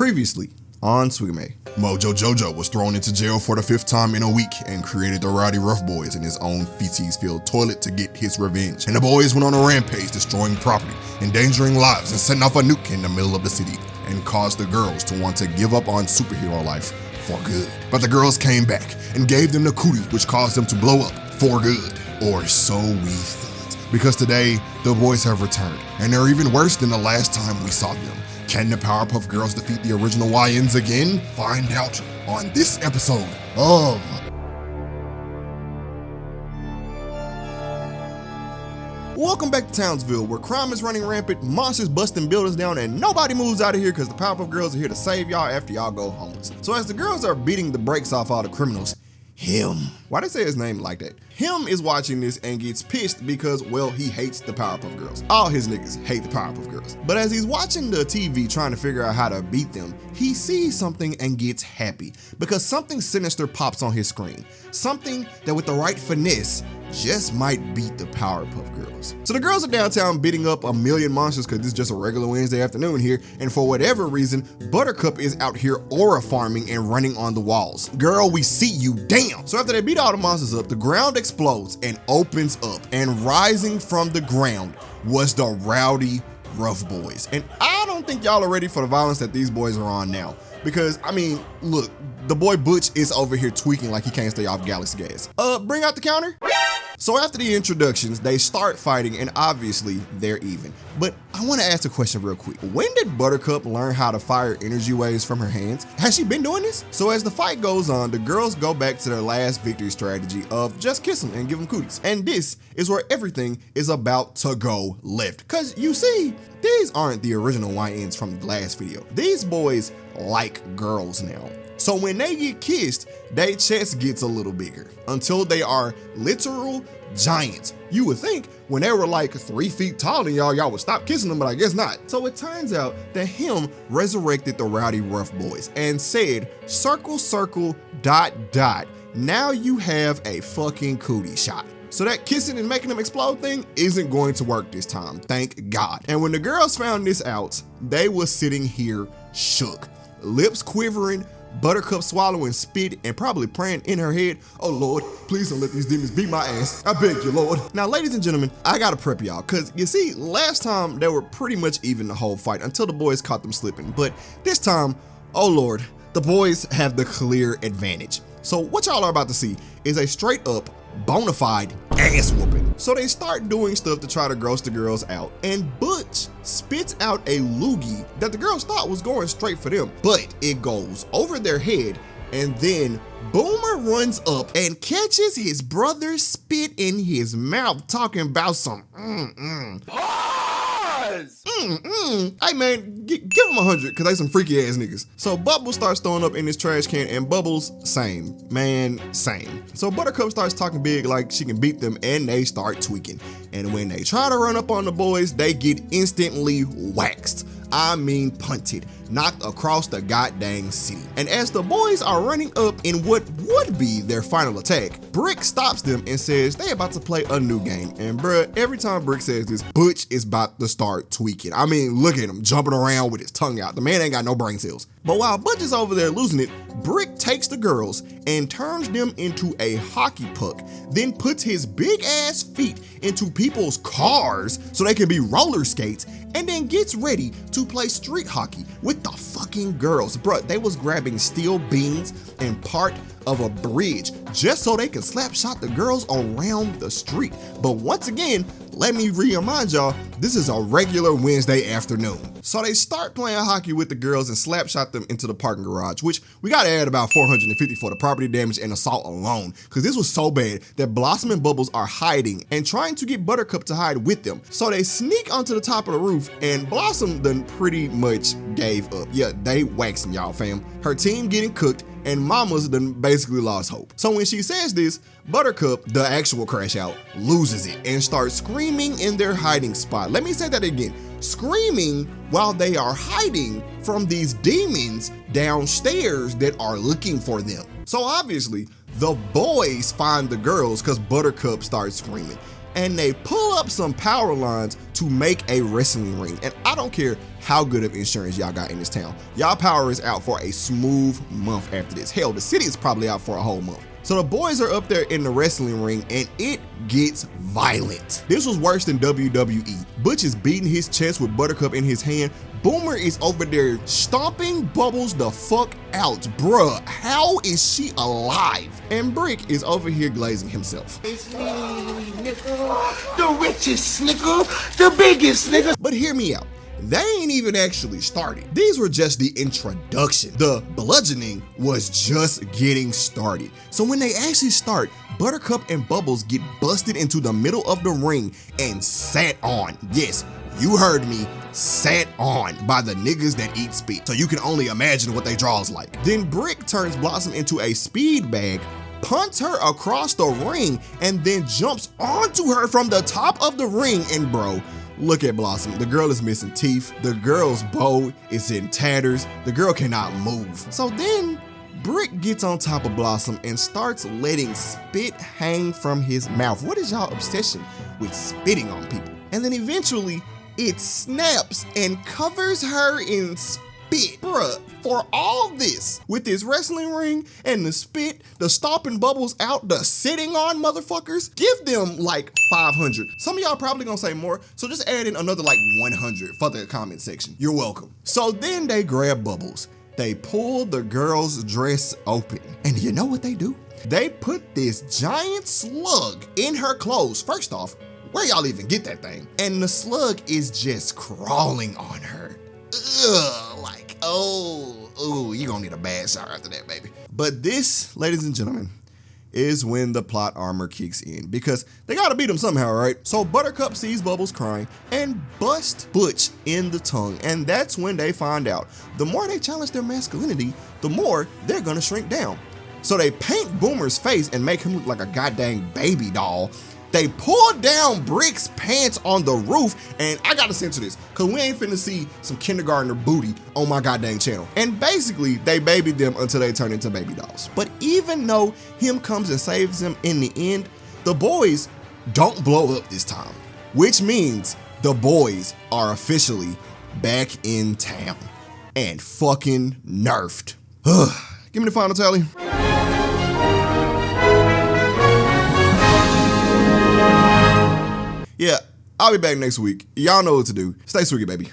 Previously on Swigame. Mojo Jojo was thrown into jail for the 5th time in a week and created the Rowdyruff Boys in his own feces-filled toilet to get his revenge. And the boys went on a rampage, destroying property, endangering lives, and setting off a nuke in the middle of the city, and caused the girls to want to give up on superhero life for good. But the girls came back and gave them the cootie, which caused them to blow up for good. Or so we thought. Because today, the boys have returned, and they're even worse than the last time we saw them. Can the Powerpuff Girls defeat the original YNs again? Find out on this episode of Welcome back to Townsville, where crime is running rampant, monsters busting buildings down, and nobody moves out of here because the Powerpuff Girls are here to save y'all after y'all go homeless. So as the girls are beating the brakes off all the criminals, why they say his name like that? Him is watching this and gets pissed because, well, he hates the Powerpuff Girls. All his niggas hate the Powerpuff Girls. But as he's watching the TV trying to figure out how to beat them, he sees something and gets happy because something sinister pops on his screen. Something that with the right finesse just might beat the Powerpuff Girls. So the girls are downtown beating up a million monsters because this is just a regular Wednesday afternoon here, and for whatever reason, Buttercup is out here aura farming and running on the walls. Girl, we see you, damn! So after they beat all the monsters up, the ground explodes and opens up, and rising from the ground was the Rowdyruff Boys. And I don't think y'all are ready for the violence that these boys are on now. Because, I mean, look, the boy Butch is over here tweaking like he can't stay off Galaxy Gas. Bring out the counter. So after the introductions, they start fighting, and obviously they're even. But I want to ask a question real quick. When did Buttercup learn how to fire energy waves from her hands? Has she been doing this? So as the fight goes on, the girls go back to their last victory strategy of just kiss them and give them cooties. And this is where everything is about to go left. Cause you see, these aren't the original YNs from the last video. These boys like girls now. So when they get kissed, their chest gets a little bigger until they are literal giants. You would think when they were like 3 feet tall than y'all would stop kissing them, but I guess not. So it turns out that him resurrected the Rowdyruff Boys and said, circle, circle, dot, dot. Now you have a fucking cootie shot. So that kissing and making them explode thing isn't going to work this time, thank God. And when the girls found this out, they were sitting here shook, lips quivering, Buttercup swallowing spit and probably praying in her head, oh Lord, please don't let these demons beat my ass. I beg you, Lord. Now, ladies and gentlemen, I gotta prep y'all, cause you see, last time they were pretty much even the whole fight until the boys caught them slipping. But this time, oh Lord, the boys have the clear advantage. So what y'all are about to see is a straight up bona fide ass whooping. So they start doing stuff to try to gross the girls out, and Butch spits out a loogie that the girls thought was going straight for them, but it goes over their head, and then Boomer runs up and catches his brother's spit in his mouth, talking about some Hey man, give him 100 because they some freaky ass niggas. So Bubbles starts throwing up in his trash can, and Bubbles, same. Man, same. So Buttercup starts talking big like she can beat them, and they start tweaking. And when they try to run up on the boys, they get instantly waxed. I mean punted, knocked across the goddamn city. And as the boys are running up in what would be their final attack, Brick stops them and says they about to play a new game. And bruh, every time Brick says this, Butch is about to start tweaking. I mean, look at him jumping around with his tongue out. The man ain't got no brain cells. But while Butch is over there losing it, Brick takes the girls and turns them into a hockey puck, then puts his big ass feet into people's cars so they can be roller skates, and then gets ready to play street hockey with the fucking girls. Bruh, they was grabbing steel beams and part of a bridge just so they could slap shot the girls around the street. But once again, let me remind y'all, this is a regular Wednesday afternoon. So they start playing hockey with the girls and slap shot them into the parking garage, which we gotta add about 450 for the property damage and assault alone, because this was so bad that Blossom and Bubbles are hiding and trying to get Buttercup to hide with them. So they sneak onto the top of the roof, and Blossom done pretty much gave up. Yeah, they waxing y'all, fam. Her team getting cooked, and Mama's done basically lost hope. So when she says this, Buttercup, the actual crash out, loses it and starts screaming in their hiding spot. Let me say that again. Screaming while they are hiding from these demons downstairs that are looking for them. So obviously, the boys find the girls because Buttercup starts screaming. and they pull up some power lines to make a wrestling ring. And I don't care how good of insurance y'all got in this town. Y'all power is out for a smooth month after this. Hell, the city is probably out for a whole month. So the boys are up there in the wrestling ring and it gets violent. This was worse than WWE. Butch is beating his chest with Buttercup in his hand. Boomer is over there stomping Bubbles the fuck out. Bruh, how is she alive? And Brick is over here glazing himself. It's me, nigga. The richest nigga, the biggest nigga. But hear me out. They ain't even actually started. These were just the introduction. The bludgeoning was just getting started. So when they actually start, Buttercup and Bubbles get busted into the middle of the ring and sat on. Yes, you heard me, sat on by the niggas that eat spit. So you can only imagine what they draws like. Then Brick turns Blossom into a speed bag, punts her across the ring, and then jumps onto her from the top of the ring. And bro, look at Blossom. The girl is missing teeth. The girl's bow is in tatters. The girl cannot move. So then Brick gets on top of Blossom and starts letting spit hang from his mouth. What is y'all obsession with spitting on people? And then eventually it snaps and covers her in spit. Bruh, for all this, with this wrestling ring and the spit, the stomping Bubbles out, the sitting on motherfuckers, give them like 500. Some of y'all probably gonna say more, so just add in another like 100 for the comment section. You're welcome. So then they grab Bubbles. They pull the girl's dress open. And you know what they do? They put this giant slug in her clothes. First off, where y'all even get that thing? And the slug is just crawling on her. Ugh, like, oh, you gonna need a bad shower after that, baby. But this, ladies and gentlemen, is when the plot armor kicks in, because they gotta beat him somehow, right? So Buttercup sees Bubbles crying and busts Butch in the tongue, and that's when they find out the more they challenge their masculinity, the more they're gonna shrink down. So they paint Boomer's face and make him look like a goddamn baby doll. They pull down Brick's pants on the roof, and I gotta censor this, cause we ain't finna see some kindergartner booty on my goddamn channel. And basically, they babied them until they turn into baby dolls. But even though him comes and saves them in the end, the boys don't blow up this time, which means the boys are officially back in town and fucking nerfed. Give me the final tally. Yeah, I'll be back next week. Y'all know what to do. Stay swiggy, baby.